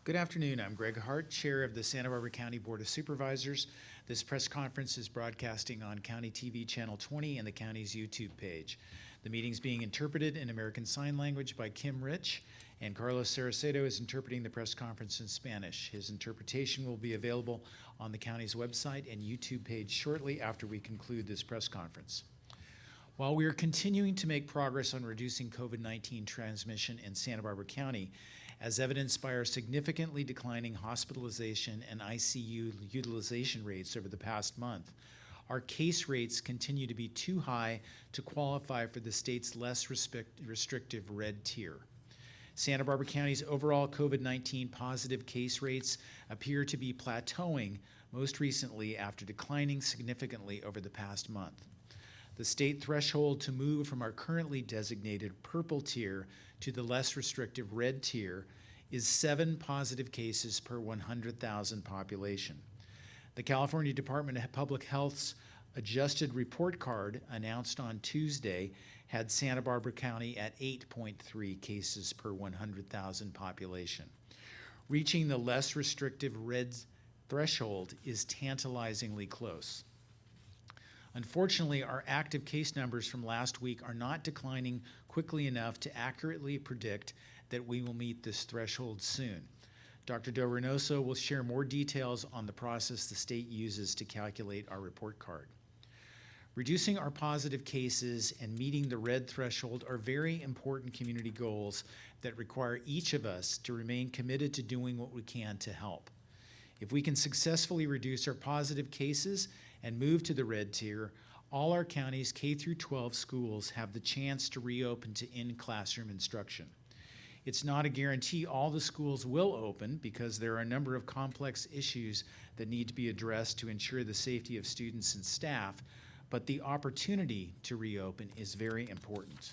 Good afternoon. I'm Greg Hart, Chair of the Santa Barbara County Board of Supervisors. This press conference is broadcasting on County TV Channel 20 and the county's YouTube page. The meeting is being interpreted in American Sign Language by Kim Rich, and Carlos Saracedo is interpreting the press conference in Spanish. His interpretation will be available on the county's website and YouTube page shortly after we conclude this press conference. While we are continuing to make progress on reducing COVID-19 transmission in Santa Barbara County, as evidenced by our significantly declining hospitalization and ICU utilization rates over the past month, our case rates continue to be too high to qualify for the state's less restrictive red tier. Santa Barbara County's overall COVID-19 positive case rates appear to be plateauing most recently after declining significantly over the past month. The state threshold to move from our currently designated purple tier to the less restrictive red tier is 7 positive cases per 100,000 population. The California Department of Public Health's adjusted report card announced on Tuesday had Santa Barbara County at 8.3 cases per 100,000 population. Reaching the less restrictive red threshold is tantalizingly close. Unfortunately, our active case numbers from last week are not declining quickly enough to accurately predict that we will meet this threshold soon. Dr. Reynosso will share more details on the process the state uses to calculate our report card. Reducing our positive cases and meeting the red threshold are very important community goals that require each of us to remain committed to doing what we can to help. If we can successfully reduce our positive cases and move to the red tier, all our county's K-12 schools have the chance to reopen to in-classroom instruction. It's not a guarantee all the schools will open because there are a number of complex issues that need to be addressed to ensure the safety of students and staff, but the opportunity to reopen is very important.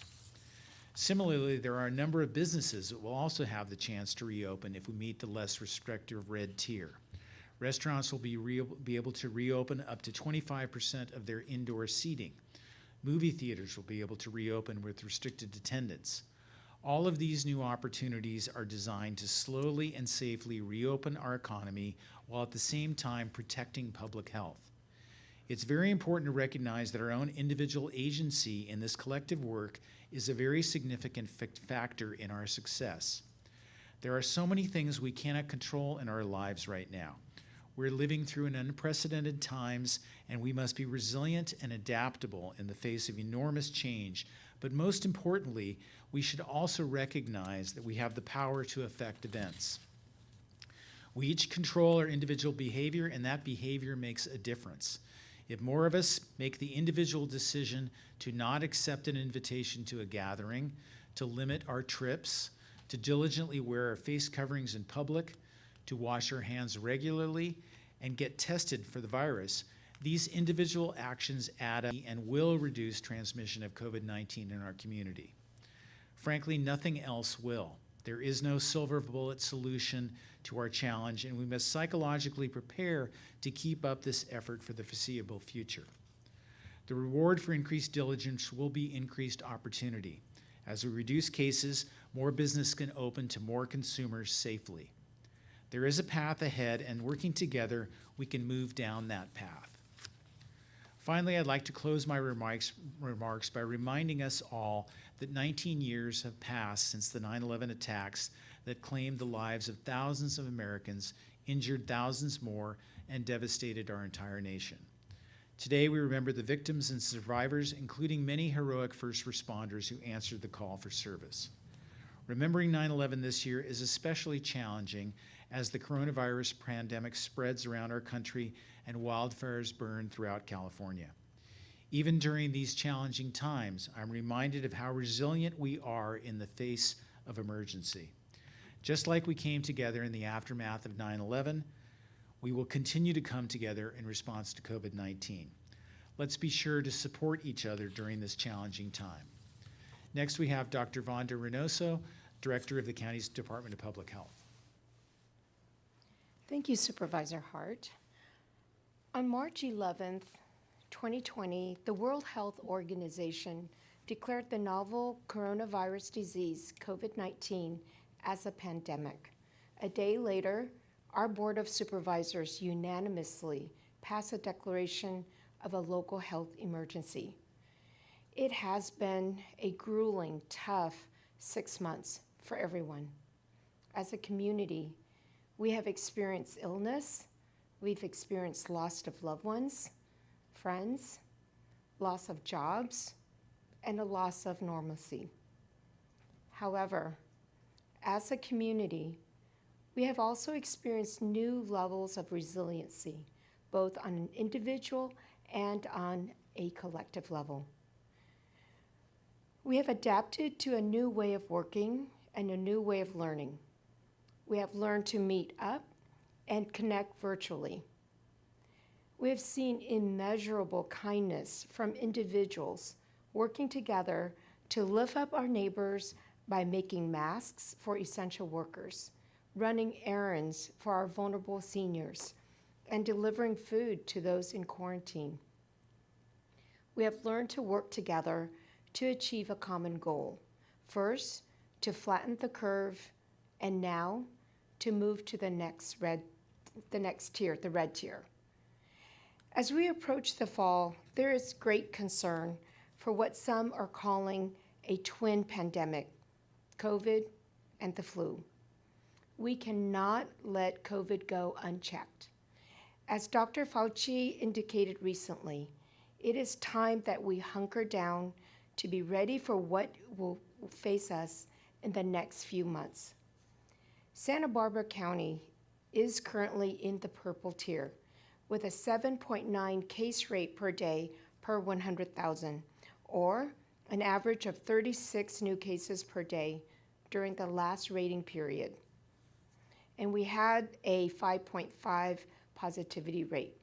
Similarly, there are a number of businesses that will also have the chance to reopen if we meet the less restrictive red tier. Restaurants will be able to reopen up to 25% of their indoor seating. Movie theaters will be able to reopen with restricted attendance. All of these new opportunities are designed to slowly and safely reopen our economy while at the same time protecting public health. It's very important to recognize that our own individual agency in this collective work is a very significant factor in our success. There are so many things we cannot control in our lives right now. We're living through an unprecedented times, and we must be resilient and adaptable in the face of enormous change. But most importantly, we should also recognize that we have the power to affect events. We each control our individual behavior, and that behavior makes a difference. If more of us make the individual decision to not accept an invitation to a gathering, to limit our trips, to diligently wear our face coverings in public, to wash our hands regularly, and get tested for the virus, these individual actions add up and will reduce transmission of COVID-19 in our community. Frankly, nothing else will. There is no silver bullet solution to our challenge, and we must psychologically prepare to keep up this effort for the foreseeable future. The reward for increased diligence will be increased opportunity. As we reduce cases, more business can open to more consumers safely. There is a path ahead, and working together, we can move down that path. Finally, I'd like to close my remarks by reminding us all that 19 years have passed since the 9/11 attacks that claimed the lives of thousands of Americans, injured thousands more, and devastated our entire nation. Today, we remember the victims and survivors, including many heroic first responders who answered the call for service. Remembering 9/11 this year is especially challenging as the coronavirus pandemic spreads around our country and wildfires burn throughout California. Even during these challenging times, I'm reminded of how resilient we are in the face of emergency. Just like we came together in the aftermath of 9/11, we will continue to come together in response to COVID-19. Let's be sure to support each other during this challenging time. Next, we have Dr. Vonda Reynosso, Director of the county's Department of Public Health. Thank you, Supervisor Hart. On March 11th, 2020, the World Health Organization declared the novel coronavirus disease, COVID-19, as a pandemic, A day later, our Board of Supervisors unanimously passed a declaration of a local health emergency. It has been a grueling, tough 6 months for everyone. As a community, we have experienced illness, we've experienced loss of loved ones, friends, loss of jobs, and a loss of normalcy. However, as a community, we have also experienced new levels of resiliency, both on an individual and on a collective level. We have adapted to a new way of working and a new way of learning. We have learned to meet up and connect virtually. We have seen immeasurable kindness from individuals working together to lift up our neighbors by making masks for essential workers, running errands for our vulnerable seniors, and delivering food to those in quarantine. We have learned to work together to achieve a common goal. First, to flatten the curve, and now to move to the next tier, the red tier. As we approach the fall, there is great concern for what some are calling a twin pandemic, COVID and the flu. We cannot let COVID go unchecked. As Dr. Fauci indicated recently, it is time that we hunker down to be ready for what will face us in the next few months. Santa Barbara County is currently in the purple tier with a 7.9 case rate per day per 100,000, or an average of 36 new cases per day during the last rating period. And we had a 5.5 positivity rate.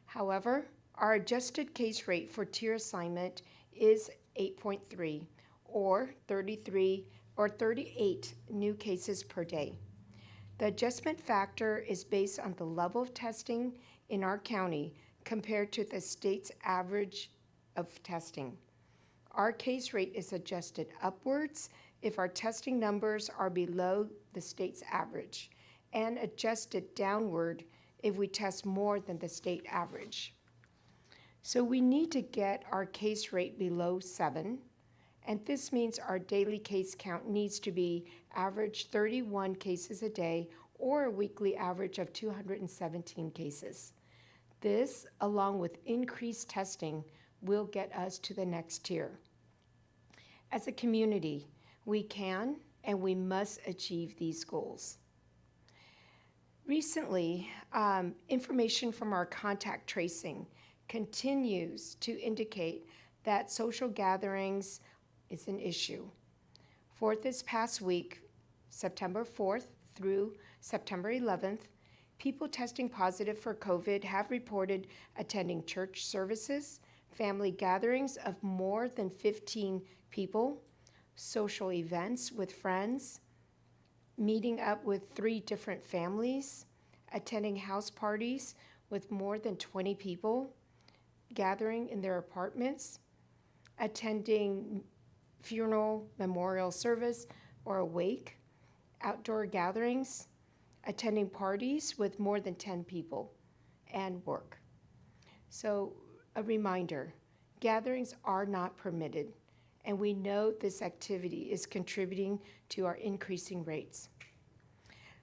However, our adjusted case rate for tier assignment is 8.3, or 38 new cases per day. The adjustment factor is based on the level of testing in our county compared to the state's average of testing. Our case rate is adjusted upwards if our testing numbers are below the state's average, and adjusted downward if we test more than the state average. So we need to get our case rate below 7, and this means our daily case count needs to be average 31 cases a day or a weekly average of 217 cases. This, along with increased testing, will get us to the next tier. As a community, we can and we must achieve these goals. Recently, information from our contact tracing continues to indicate that social gatherings is an issue. For this past week, September 4th through September 11th, people testing positive for COVID have reported attending church services, family gatherings of more than 15 people, social events with friends, meeting up with 3 different families, attending house parties with more than 20 people, gathering in their apartments, attending funeral, memorial service, or a wake, outdoor gatherings, attending parties with more than 10 people, and work. So a reminder, gatherings are not permitted, and we know this activity is contributing to our increasing rates.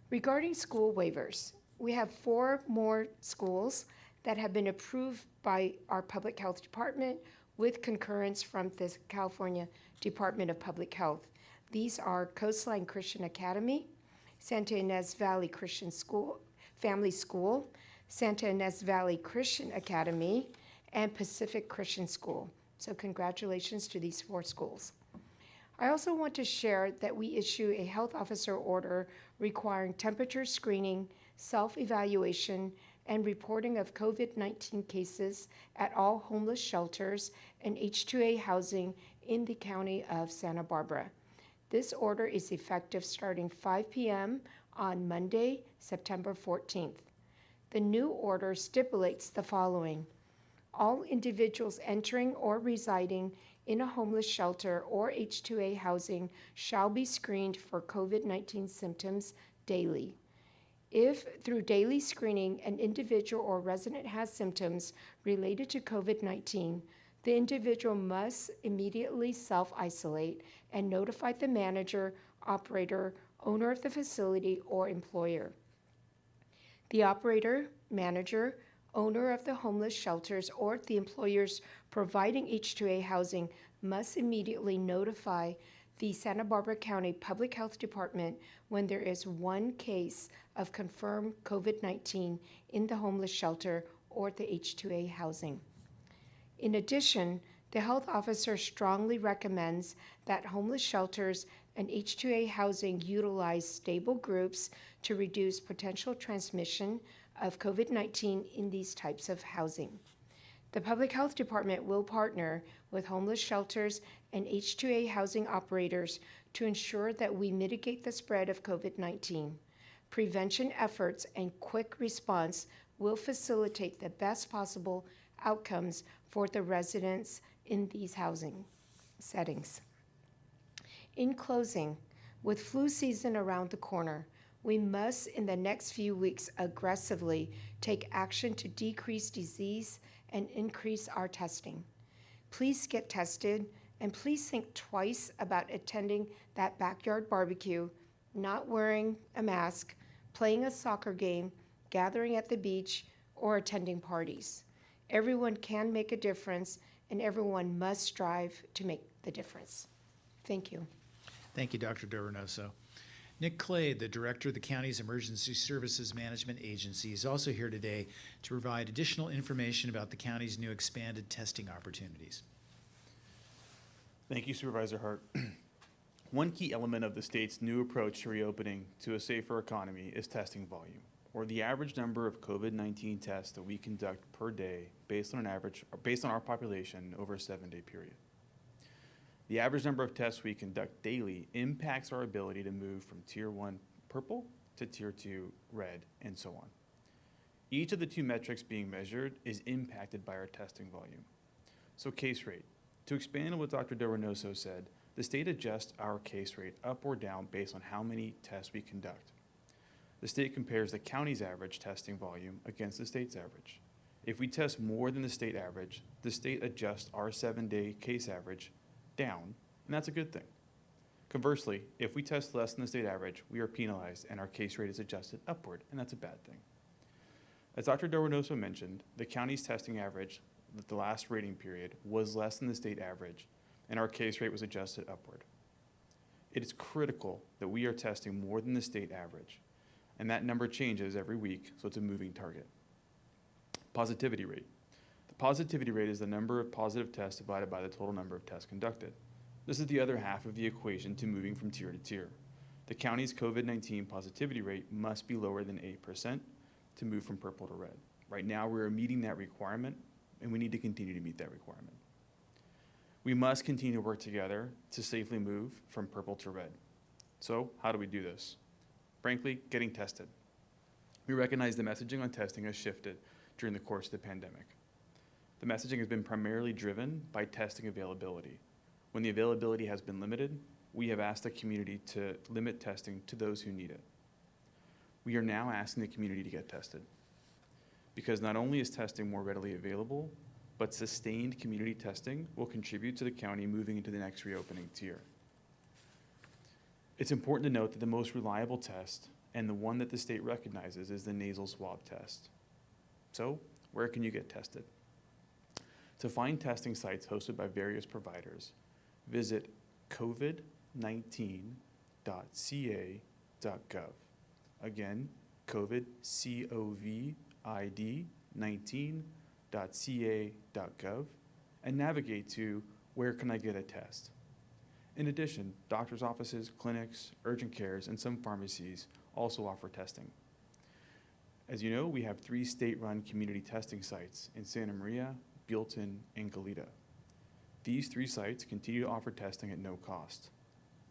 Regarding school waivers, we have 4 more schools that have been approved by our Public Health Department with concurrence from the California Department of Public Health. These are Coastline Christian Academy, Santa Ynez Valley Christian School, Family School, Santa Ynez Valley Christian Academy, and Pacific Christian School. So congratulations to these 4 schools. I also want to share that we issue a health officer order requiring temperature screening, self-evaluation, and reporting of COVID-19 cases at all homeless shelters and H2A housing in the county of Santa Barbara. This order is effective starting 5 p.m. on Monday, September 14th. The new order stipulates the following. All individuals entering or residing in a homeless shelter or H2A housing shall be screened for COVID-19 symptoms daily. If through daily screening an individual or resident has symptoms related to COVID-19, the individual must immediately self-isolate and notify the manager, operator, owner of the facility, or employer. The operator, manager, owner of the homeless shelters, or the employers providing H2A housing must immediately notify the Santa Barbara County Public Health Department when there is one case of confirmed COVID-19 in the homeless shelter or the H2A housing. In addition, the health officer strongly recommends that homeless shelters and H2A housing utilize stable groups to reduce potential transmission of COVID-19 in these types of housing. The Public Health Department will partner with homeless shelters and H2A housing operators to ensure that we mitigate the spread of COVID-19. Prevention efforts and quick response will facilitate the best possible outcomes for the residents in these housing settings. In closing, with flu season around the corner, we must in the next few weeks aggressively take action to decrease disease and increase our testing. Please get tested, and please think twice about attending that backyard barbecue, not wearing a mask, playing a soccer game, gathering at the beach, or attending parties. Everyone can make a difference, and everyone must strive to make the difference. Thank you. Thank you, Dr. Reynosso. Nick Clay, the Director of the County's Emergency Services Management Agency, is also here today to provide additional information about the county's new expanded testing opportunities. Thank you, Supervisor Hart. One key element of the state's new approach to reopening to a safer economy is testing volume, or the average number of COVID-19 tests that we conduct per day based on our population over a 7-day period. The average number of tests we conduct daily impacts our ability to move from Tier 1 purple to Tier 2 red, and so on. Each of the two metrics being measured is impacted by our testing volume. So case rate. To expand on what Dr. Reynosso said, the state adjusts our case rate up or down based on how many tests we conduct. The state compares the county's average testing volume against the state's average. If we test more than the state average, the state adjusts our 7-day case average down, and that's a good thing. Conversely, if we test less than the state average, we are penalized and our case rate is adjusted upward, and that's a bad thing. As Dr. Reynosso mentioned, the county's testing average at the last rating period was less than the state average, and our case rate was adjusted upward. It is critical that we are testing more than the state average, and that number changes every week, so it's a moving target. Positivity rate. The positivity rate is the number of positive tests divided by the total number of tests conducted. This is the other half of the equation to moving from tier to tier. The county's COVID-19 positivity rate must be lower than 8% to move from purple to red. Right now, we are meeting that requirement, and we need to continue to meet that requirement. We must continue to work together to safely move from purple to red. So, how do we do this? Frankly, getting tested. We recognize the messaging on testing has shifted during the course of the pandemic. The messaging has been primarily driven by testing availability. When the availability has been limited, we have asked the community to limit testing to those who need it. We are now asking the community to get tested, because not only is testing more readily available, but sustained community testing will contribute to the county moving into the next reopening tier. It's important to note that the most reliable test, and the one that the state recognizes, is the nasal swab test. So, where can you get tested? To find testing sites hosted by various providers, visit covid19.ca.gov. Again, covid19.ca.gov, and navigate to where can I get a test. In addition, doctors' offices, clinics, urgent cares, and some pharmacies also offer testing. As you know, we have 3 state-run community testing sites in Santa Maria, Buellton, and Goleta. These 3 sites continue to offer testing at no cost.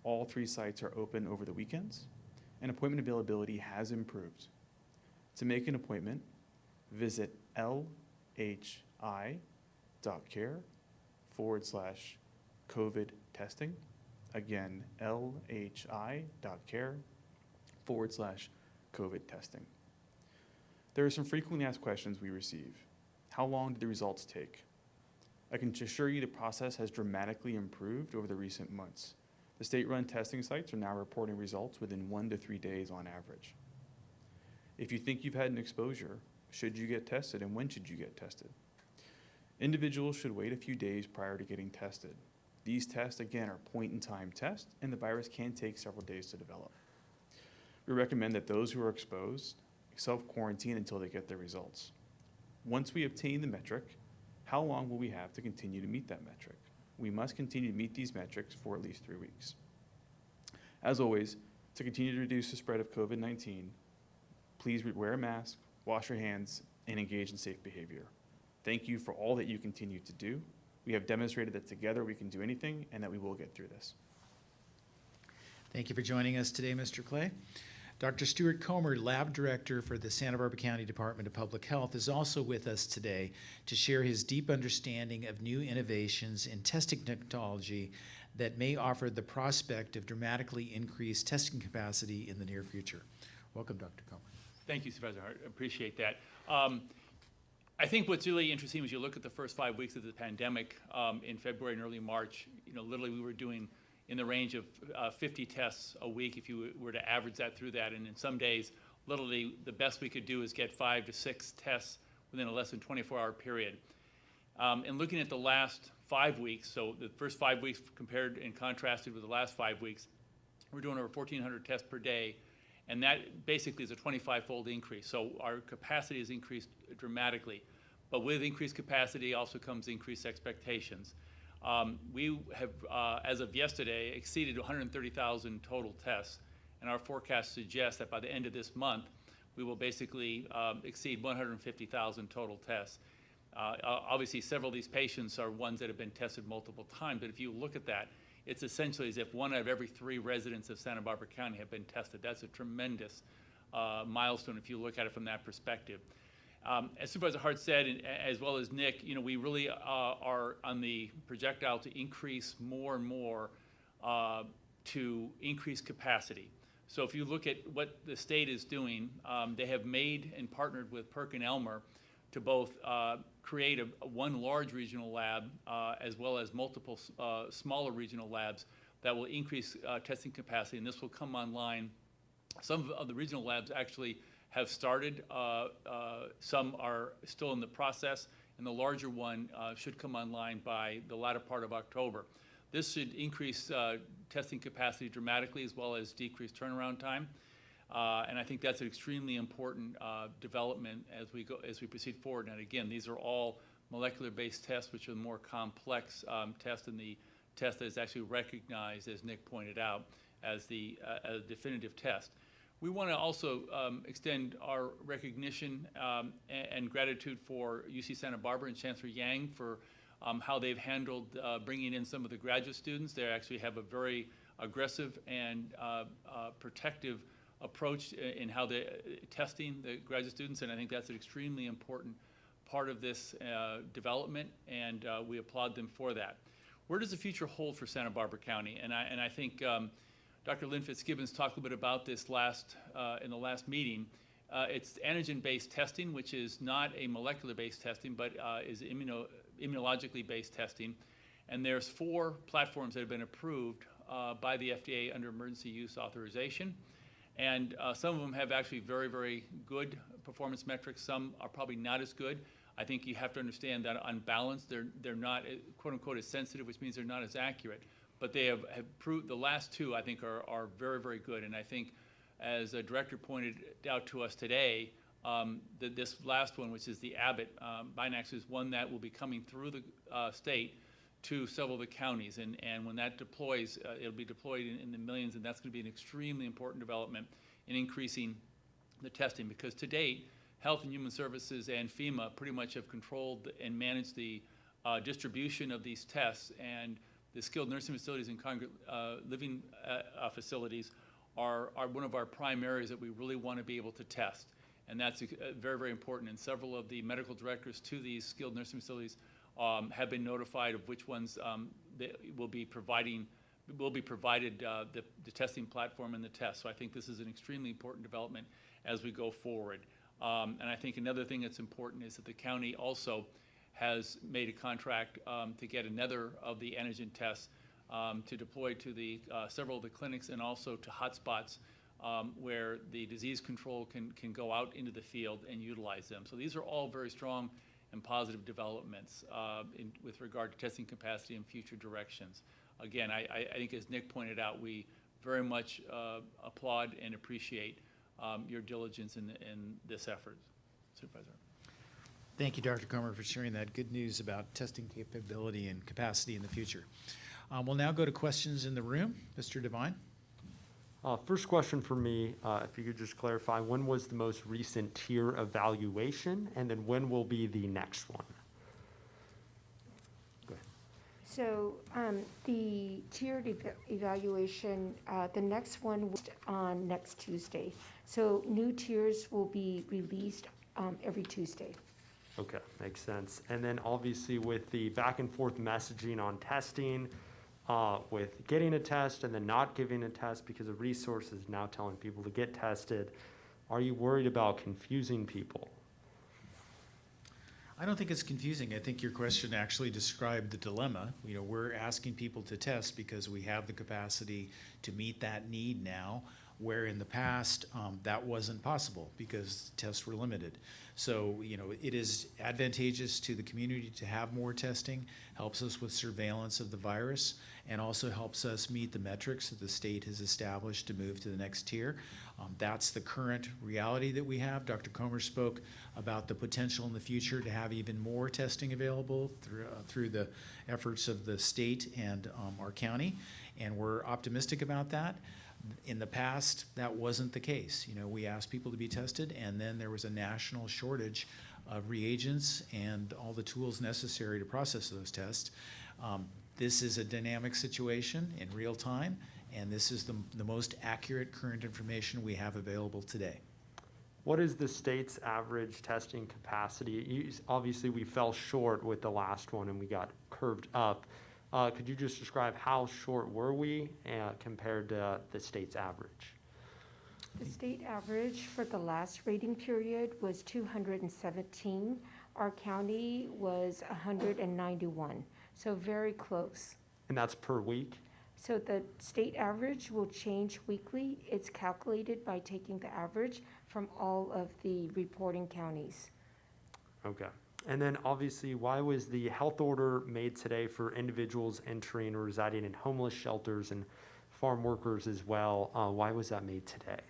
All 3 sites are open over the weekends, and appointment availability has improved. To make an appointment, visit lhi.care/COVID testing. Again, lhi.care/ COVID testing. There are some frequently asked questions we receive. How long did the results take? I can assure you the process has dramatically improved over the recent months. The state-run testing sites are now reporting results within 1 to 3 days on average. If you think you've had an exposure, should you get tested and when should you get tested? Individuals should wait a few days prior to getting tested. These tests, again, are point-in-time tests, and the virus can take several days to develop. We recommend that those who are exposed self-quarantine until they get their results. Once we obtain the metric, how long will we have to continue to meet that metric? We must continue to meet these metrics for at least 3 weeks. As always, to continue to reduce the spread of COVID-19, please wear a mask, wash your hands, and engage in safe behavior. Thank you for all that you continue to do. We have demonstrated that together we can do anything and that we will get through this. Thank you for joining us today, Mr. Clay. Dr. Stuart Comer, Lab Director for the Santa Barbara County Department of Public Health, is also with us today to share his deep understanding of new innovations in testing technology that may offer the prospect of dramatically increased testing capacity in the near future. Welcome, Dr. Comer. Thank you, Supervisor Hart. I appreciate that. I think what's really interesting was you look at the first 5 weeks of the pandemic in February and early March. Literally we were doing in the range of 50 tests a week if you were to average that through that. And in some days, literally the best we could do is get 5 to 6 tests within a less than 24-hour period. And looking at the last 5 weeks, so the first 5 weeks compared and contrasted with the last 5 weeks, we're doing over 1,400 tests per day. And that basically is a 25-fold increase. So our capacity has increased dramatically. But with increased capacity also comes increased expectations. We have, as of yesterday, exceeded 130,000 total tests. And our forecast suggests that by the end of this month, we will basically exceed 150,000 total tests. Obviously, several of these patients are ones that have been tested multiple times. But if you look at that, it's essentially as if 1 out of every 3 residents of Santa Barbara County have been tested. That's a tremendous milestone if you look at it from that perspective. As Supervisor Hart said, and as well as Nick, we really are on the projectile to increase more and more to increase capacity. So if you look at what the state is doing, they have made and partnered with Perk and Elmer to both create one large regional lab as well as multiple smaller regional labs that will increase testing capacity, and this will come online. Some of the regional labs actually have started. Some are still in the process, and the larger one should come online by the latter part of October. This should increase testing capacity dramatically as well as decrease turnaround time. And I think that's an extremely important development as we proceed forward. And again, these are all molecular-based tests, which are the more complex test, and the test that is actually recognized, as Nick pointed out, as a definitive test. We want to also extend our recognition and gratitude for UC Santa Barbara and Chancellor Yang for how they've handled bringing in some of the graduate students. They actually have a very aggressive and protective approach in how they're testing the graduate students, and I think that's an extremely important part of this development, and we applaud them for that. Where does the future hold for Santa Barbara County? And I think Dr. Lynn Fitzgibbons talked a bit about this in the last meeting. It's antigen-based testing, which is not a molecular-based testing, but is immunologically based testing. And there's 4 platforms that have been approved by the FDA under emergency use authorization. And some of them have actually very, very good performance metrics. Some are probably not as good. I think you have to understand that on balance, they're not, quote unquote, as sensitive, which means they're not as accurate. But they have proved, the last 2, I think, are very, very good. And I think, as a director pointed out to us today, that this last one, which is the Abbott Binax, is one that will be coming through the state to several of the counties. And when that deploys, it'll be deployed in the millions, and that's going to be an extremely important development in increasing the testing. Because to date, Health and Human Services and FEMA pretty much have controlled and managed the distribution of these tests, and the skilled nursing facilities and congregate living facilities are one of our prime areas that we really want to be able to test. And that's very, very important. And several of the medical directors to these skilled nursing facilities have been notified of which ones they will be providing will be provided the testing platform and the test. So I think this is an extremely important development as we go forward. And I think another thing that's important is that the county also has made a contract to get another of the antigen tests to deploy to the several of the clinics and also to hotspots where the disease control can go out into the field and utilize them. So these are all very strong and positive developments with regard to testing capacity and future directions. Again, I think as Nick pointed out, we very much applaud and appreciate your diligence in this effort. Supervisor. Thank you, Dr. Comer, for sharing that good news about testing capability and capacity in the future. We'll now go to questions in the room. Mr. Devine. First question for me, if you could just clarify, when was the most recent tier evaluation, and then when will be the next one? Go ahead. So the tiered evaluation, the next one was on next Tuesday. So new tiers will be released every Tuesday. Okay, makes sense. And then obviously with the back and forth messaging on testing, with getting a test and then not giving a test because of resources now telling people to get tested, are you worried about confusing people? I don't think it's confusing. I think your question actually described the dilemma. You know, we're asking people to test because we have the capacity to meet that need now, where in the past that wasn't possible because tests were limited. So, you know, it is advantageous to the community to have more testing, helps us with surveillance of the virus, and also helps us meet the metrics that the state has established to move to the next tier. That's the current reality that we have. Dr. Comer spoke about the potential in the future to have even more testing available through the efforts of the state and our county, and we're optimistic about that. In the past, that wasn't the case. You know, we asked people to be tested, and then there was a national shortage of reagents and all the tools necessary to process those tests. This is a dynamic situation in real time, and this is the most accurate current information we have available today. What is the state's average testing capacity? Obviously, we fell short with the last one and we got curved up. Could you just describe how short were we compared to the state's average? The state average for the last rating period was 217. Our county was 191, so very close. And that's per week? So the state average will change weekly. It's calculated by taking the average from all of the reporting counties. Okay. And then obviously, why was the health order made today for individuals entering or residing in homeless shelters and farm workers as well? Why was that made today?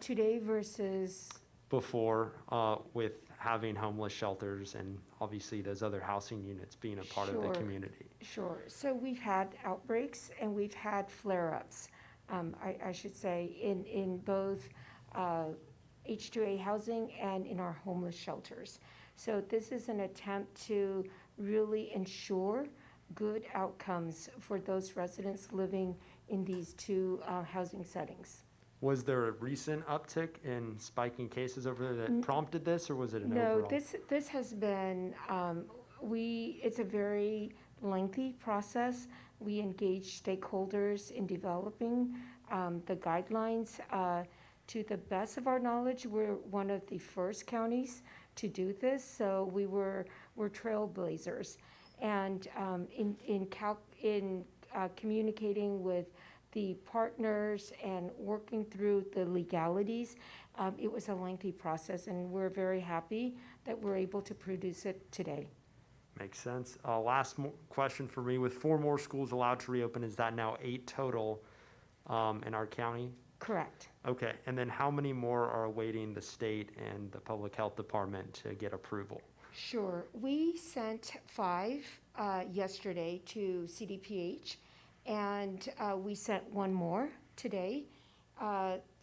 Today versus? Before, with having homeless shelters and obviously those other housing units being a part of the community. Sure. So we've had outbreaks and we've had flare-ups, I should say, in both H2A housing and in our homeless shelters. So this is an attempt to really ensure good outcomes for those residents living in these two housing settings. Was there a recent uptick in spiking cases over there that prompted this, or was it an overall? No, this has been, it's a very lengthy process. We engage stakeholders in developing the guidelines. To the best of our knowledge, we're one of the first counties to do this, so we're trailblazers. And in communicating with the partners and working through the legalities, it was a lengthy process, and we're very happy that we're able to produce it today. Makes sense. Last question for me. With 4 more schools allowed to reopen, is that now 8 total in our county? Correct. Okay, and then how many more are awaiting the state and the public health department to get approval? Sure. We sent 5 yesterday to CDPH, and we sent 1 more today.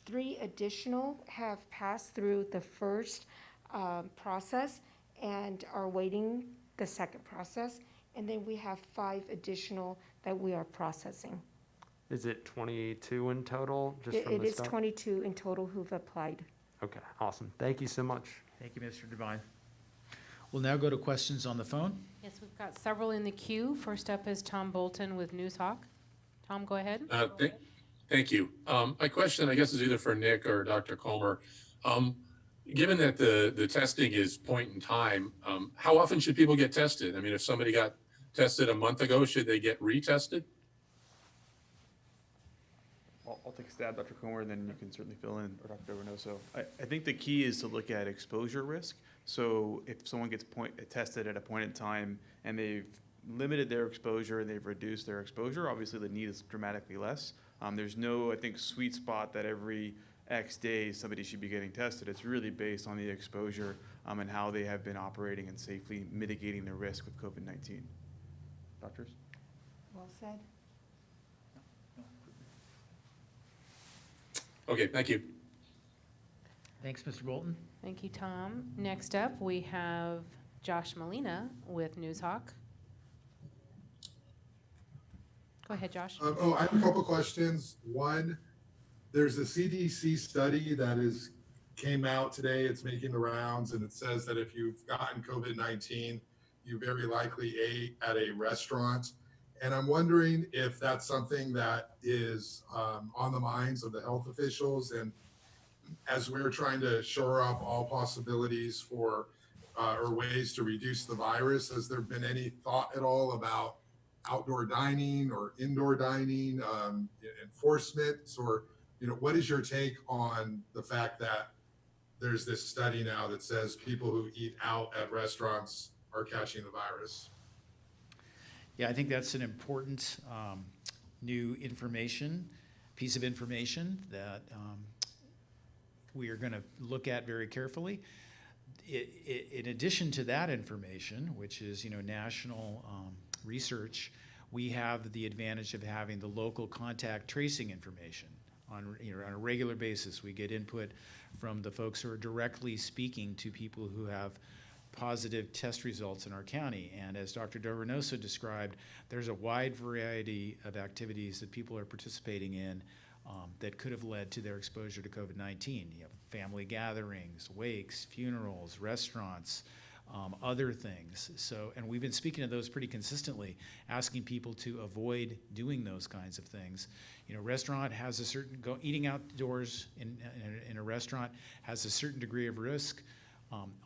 3 additional have passed through the first process and are waiting the second process, and then we have 5 additional that we are processing. Is it 22 in total, just from It the is start? 22 in total who've applied. Okay, awesome. Thank you so much. Thank you, Mr. Devine. We'll now go to questions on the phone. Yes, we've got several in the queue. First up is Tom Bolton with Newshawk. Tom, go ahead. Thank you. My question, I guess, is either for Nick or Dr. Comer. Um, Given that the testing is point in time, how often should people get tested? I mean, if somebody got tested a month ago, should they get retested? I'll take a stab, Dr. Comer, and then you can certainly fill in, or Dr. Reynosso. I think the key is to look at exposure risk. So if someone gets tested at a point in time and they've limited their exposure and they've reduced their exposure, obviously the need is dramatically less. There's no, I think, sweet spot that every X days somebody should be getting tested. It's really based on the exposure and how they have been operating and safely mitigating the risk with COVID-19. Doctors? Well said. Okay, thank you. Thanks, Mr. Bolton. Thank you, Tom. Next up, we have Josh Molina with Newshawk. Go ahead, Josh. I have a couple questions. One, there's a CDC study that came out today. It's making the rounds, and it says that if you've gotten COVID-19, you very likely ate at a restaurant. And I'm wondering if that's something that is on the minds of the health officials. And as we're trying to shore up all possibilities for or ways to reduce the virus, has there been any thought at all about outdoor dining or indoor dining, enforcement, or, what is your take on the fact that there's this study now that says people who eat out at restaurants are catching the virus? Yeah, I think that's an important new piece of information that we are going to look at very carefully. In addition to that information, which is national research, we have the advantage of having the local contact tracing information on a regular basis. We get input from the folks who are directly speaking to people who have positive test results in our county. And as Dr. Reynosso described, there's a wide variety of activities that people are participating in that could have led to their exposure to COVID-19. You have family gatherings, wakes, funerals, restaurants, other things. So, and we've been speaking to those pretty consistently, asking people to avoid doing those kinds of things. Restaurant has a certain, eating outdoors in a restaurant has a certain degree of risk.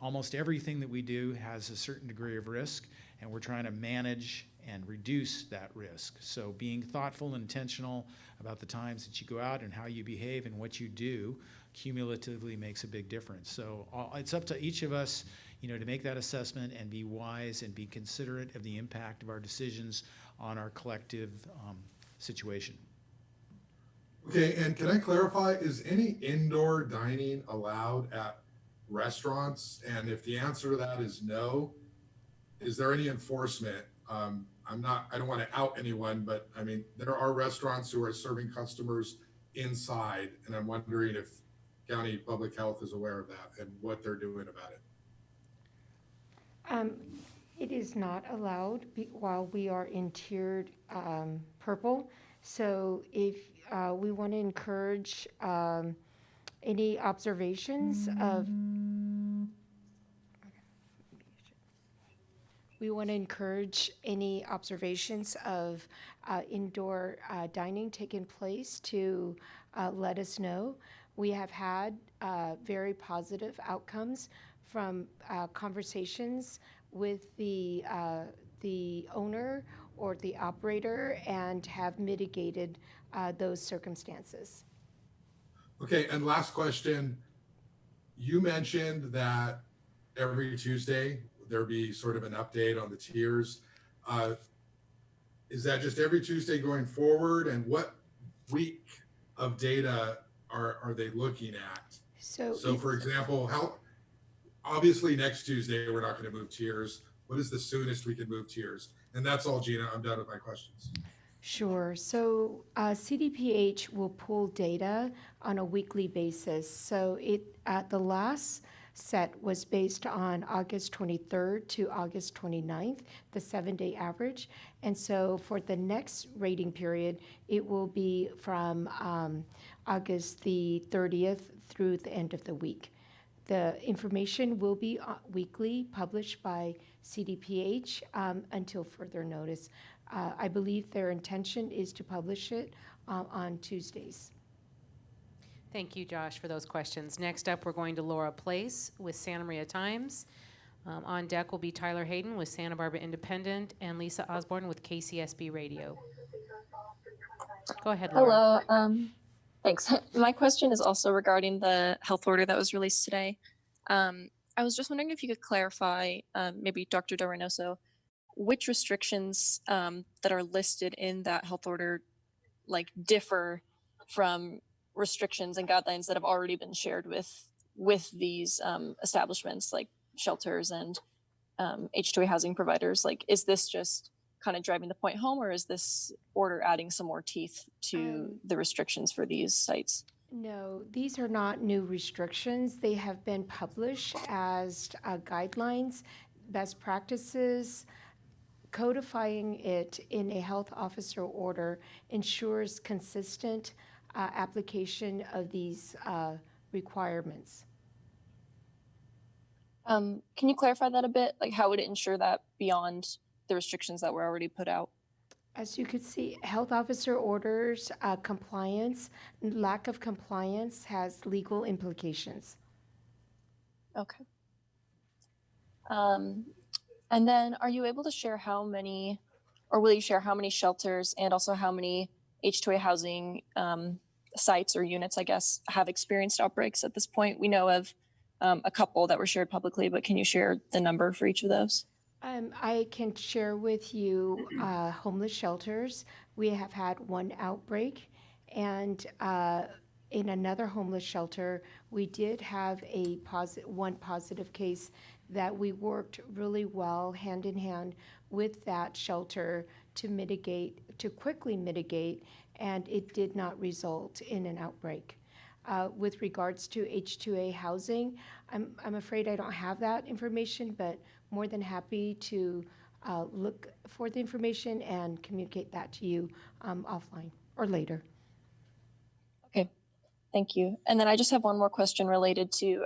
Almost everything that we do has a certain degree of risk, and we're trying to manage and reduce that risk. So being thoughtful and intentional about the times that you go out and how you behave and what you do cumulatively makes a big difference. So it's up to each of us, to make that assessment and be wise and be considerate of the impact of our decisions on our collective situation. Okay, and can I clarify, is any indoor dining allowed at restaurants? And if the answer to that is no, is there any enforcement? I don't want to out anyone, but I mean, there are restaurants who are serving customers inside, and I'm wondering if county public health is aware of that and what they're doing about it. It is not allowed while we are in tiered purple. So if we want to encourage any observations of indoor dining taking place to let us know. We have had very positive outcomes from conversations with the owner or the operator and have mitigated those circumstances. Okay, and last question. You mentioned that every Tuesday there'll be sort of an update on the tiers. Is that just every Tuesday going forward? And what week of data are they looking at? So for example, obviously next Tuesday we're not going to move tiers. What is the soonest we can move tiers? And that's all, Gina. I'm done with my questions. Sure. So CDPH will pull data on a weekly basis. So the last set was based on August 23rd to August 29th, the 7-day average. And so for the next rating period, it will be from August the 30th through the end of the week. The information will be weekly published by CDPH until further notice. I believe their intention is to publish it on Tuesdays. Thank you, Josh, for those questions. Next up, we're going to Laura Place with Santa Maria Times. On deck will be Tyler Hayden with Santa Barbara Independent and Lisa Osborne with KCSB Radio. Go ahead, Laura. Hello. Thanks. My question is also regarding the health order that was released today. I was just wondering if you could clarify, maybe Dr. Reynosso, which restrictions that are listed in that health order differ from restrictions and guidelines that have already been shared with these establishments like shelters and H2A housing providers. Is this just kind of driving the point home, or is this order adding some more teeth to the restrictions for these sites? No, these are not new restrictions. They have been published as guidelines, best practices. Codifying it in a health officer order ensures consistent application of these requirements. Can you clarify that a bit? How would it ensure that beyond the restrictions that were already put out? As you can see, health officer orders, compliance, lack of compliance has legal implications. Okay. And then are you able to share how many, or will you share how many shelters and also how many H2A housing sites or units, I guess, have experienced outbreaks at this point? We know of a couple that were shared publicly, but can you share the number for each of those? I can share with you homeless shelters. We have had one outbreak, and in another homeless shelter, we did have one positive case that we worked really well hand in hand with that shelter to quickly mitigate, and it did not result in an outbreak. With regards to H2A housing, I'm afraid I don't have that information, but more than happy to look for the information and communicate that to you offline or later. Okay, thank you. And then I just have one more question related to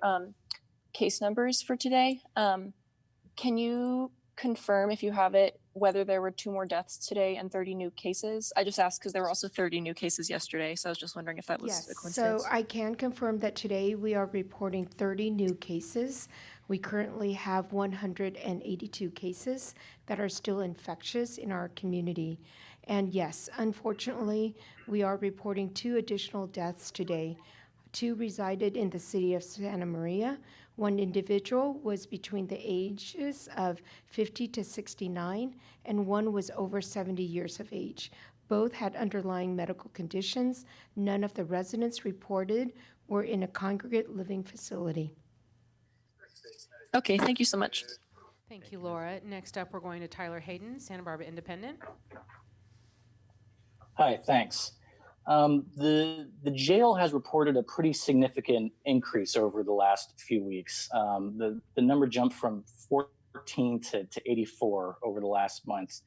case numbers for today. Can you confirm, if you have it, whether there were 2 more deaths today and 30 new cases? I just asked because there were also 30 new cases yesterday, so I was just wondering if that was a coincidence. So I can confirm that today we are reporting 30 new cases. We currently have 182 cases that are still infectious in our community. And yes, unfortunately, we are reporting 2 additional deaths today. 2 resided in the city of Santa Maria. One individual was between the ages of 50 to 69, and one was over 70 years of age. Both had underlying medical conditions. None of the residents reported were in a congregate living facility. Okay, thank you so much. Thank you, Laura. Next up, we're going to Tyler Hayden, Santa Barbara Independent. Hi, thanks. The jail has reported a pretty significant increase over the last few weeks. The number jumped from 14 to 84 over the last month.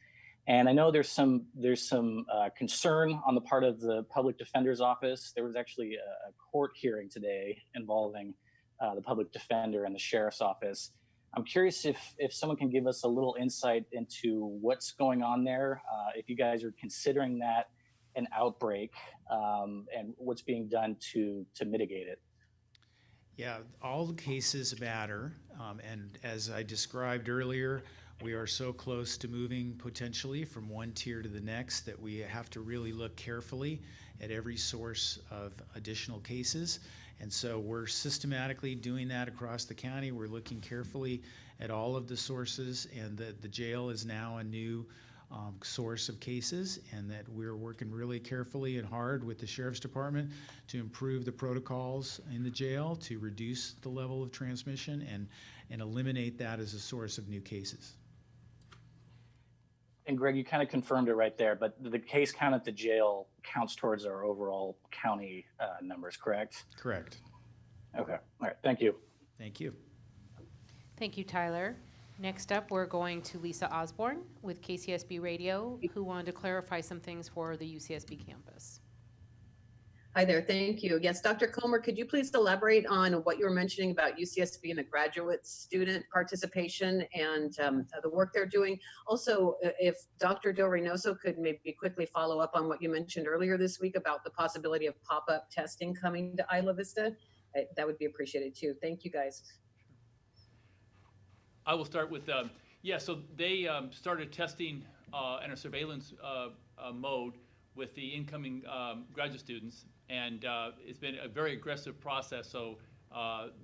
And I know there's some concern on the part of the public defender's office. There was actually a court hearing today involving the public defender and the sheriff's office. I'm curious if someone can give us a little insight into what's going on there, if you guys are considering that an outbreak, and what's being done to mitigate it. Yeah, all the cases matter, and as I described earlier, we are so close to moving potentially from one tier to the next that we have to really look carefully at every source of additional cases. And so we're systematically doing that across the county. We're looking carefully at all of the sources, and the jail is now a new source of cases, and that we're working really carefully and hard with the Sheriff's Department to improve the protocols in the jail to reduce the level of transmission and eliminate that as a source of new cases. And Greg, you kind of confirmed it right there, but the case count at the jail counts towards our overall county numbers, correct? Correct. Okay, all right, thank you. Thank you. Thank you, Tyler. Next up, we're going to Lisa Osborne with KCSB Radio, who wanted to clarify some things for the UCSB campus. Hi there, thank you. Yes, Dr. Comer, could you please elaborate on what you were mentioning about UCSB and the graduate student participation and the work they're doing? Also, if Dr. Del Reynoso could maybe quickly follow up on what you mentioned earlier this week about the possibility of pop-up testing coming to Isla Vista, that would be appreciated too. Thank you, guys. I will start with, yeah, so they started testing in a surveillance mode with the incoming graduate students, and it's been a very aggressive process. So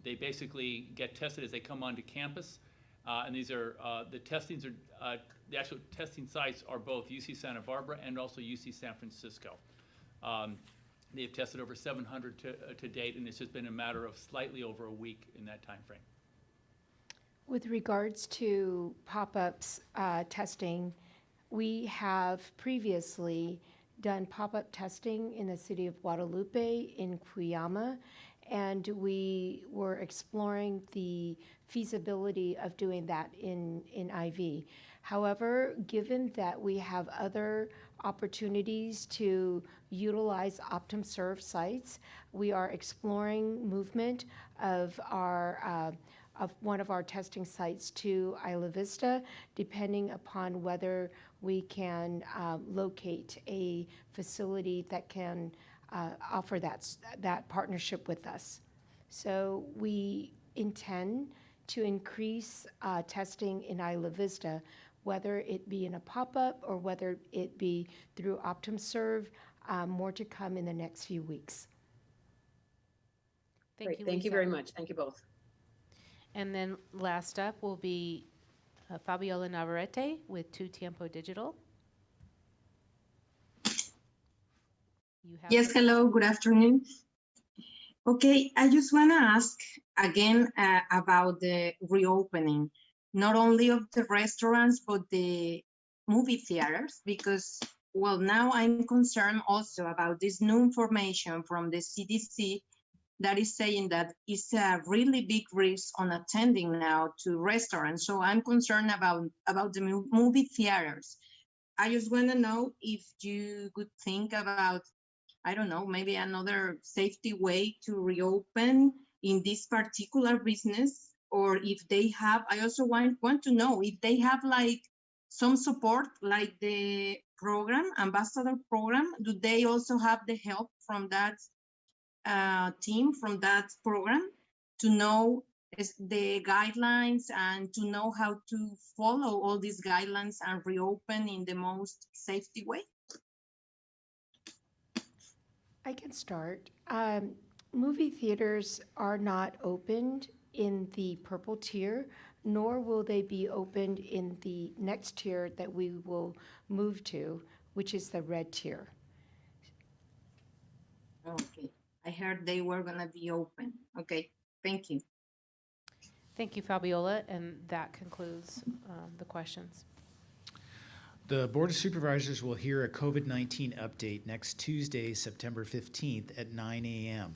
they basically get tested as they come onto campus, and these are the testings are the actual testing sites are both UC Santa Barbara and also UC San Francisco. They've tested over 700 to date, and it's just been a matter of slightly over a week in that time frame. With regards to pop-ups testing, we have previously done pop-up testing in the city of Guadalupe, in Cuyama, and we were exploring the feasibility of doing that in IV. However, given that we have other opportunities to utilize OptumServe sites, we are exploring movement of our of one of our testing sites to Isla Vista, depending upon whether we can locate a facility that can offer that partnership with us. So we intend to increase testing in Isla Vista, whether it be in a pop-up or whether it be through OptumServe, more to come in the next few weeks. Great, thank you very much. Thank you both. And then last up will be Fabiola Navarrete with Two Tiempo Digital. Yes, hello, good afternoon. Okay, I just want to ask again about the reopening, not only of the restaurants, but the movie theaters, because, well, now I'm concerned also about this new information from the CDC that is saying that it's a really big risk on attending now to restaurants. So I'm concerned about the movie theaters. I just want to know if you could think about, I don't know, maybe another safety way to reopen in this particular business, or if they have, I also want to know if they have like some support, like the program, ambassador program, do they also have the help from that team, from that program, to know the guidelines and to know how to follow all these guidelines and reopen in the most safety way? I can start. Movie theaters are not opened in the purple tier, nor will they be opened in the next tier that we will move to, which is the red tier. Okay, I heard they were gonna be open. Okay, thank you. Thank you, Fabiola, and that concludes the questions. The Board of Supervisors will hear a COVID-19 update next Tuesday, September 15th at 9 a.m.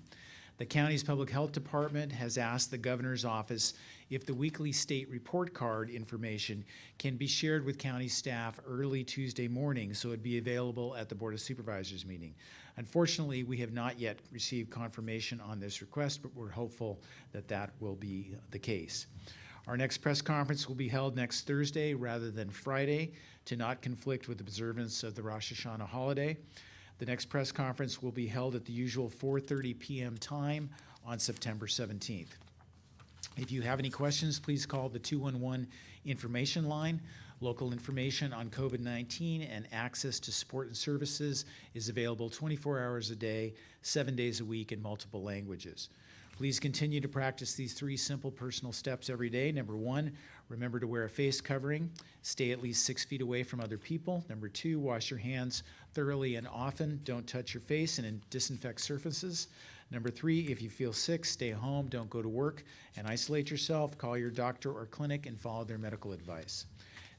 The county's Public Health Department has asked the Governor's Office if the weekly state report card information can be shared with county staff early Tuesday morning so it'd be available at the Board of Supervisors meeting. Unfortunately, we have not yet received confirmation on this request, but we're hopeful that that will be the case. Our next press conference will be held next Thursday rather than Friday to not conflict with observance of the Rosh Hashanah holiday. The next press conference will be held at the usual 4:30 p.m. time on September 17th. If you have any questions, please call the 211 information line. Local information on COVID-19 and access to support and services is available 24 hours a day, 7 days a week in multiple languages. Please continue to practice these 3 simple personal steps every day. Number 1, remember to wear a face covering. Stay at least 6 feet away from other people. Number 2, wash your hands thoroughly and often. Don't touch your face and disinfect surfaces. Number 3, if you feel sick, stay home, don't go to work, and isolate yourself. Call your doctor or clinic and follow their medical advice.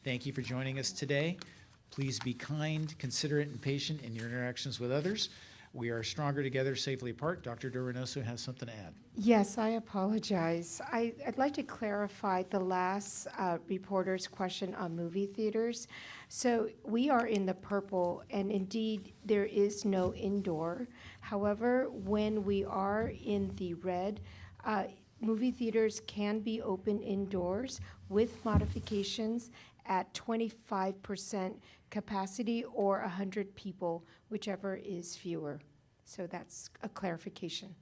Thank you for joining us today. Please be kind, considerate, and patient in your interactions with others. We are stronger together, safely apart. Dr. Reynosso has something to add. Yes, I apologize. I'd like to clarify the last reporter's question on movie theaters. So we are in the purple, and indeed, there is no indoor. However, when we are in the red, movie theaters can be open indoors with modifications at 25% capacity or 100 people, whichever is fewer. So that's a clarification.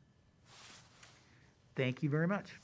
Thank you very much.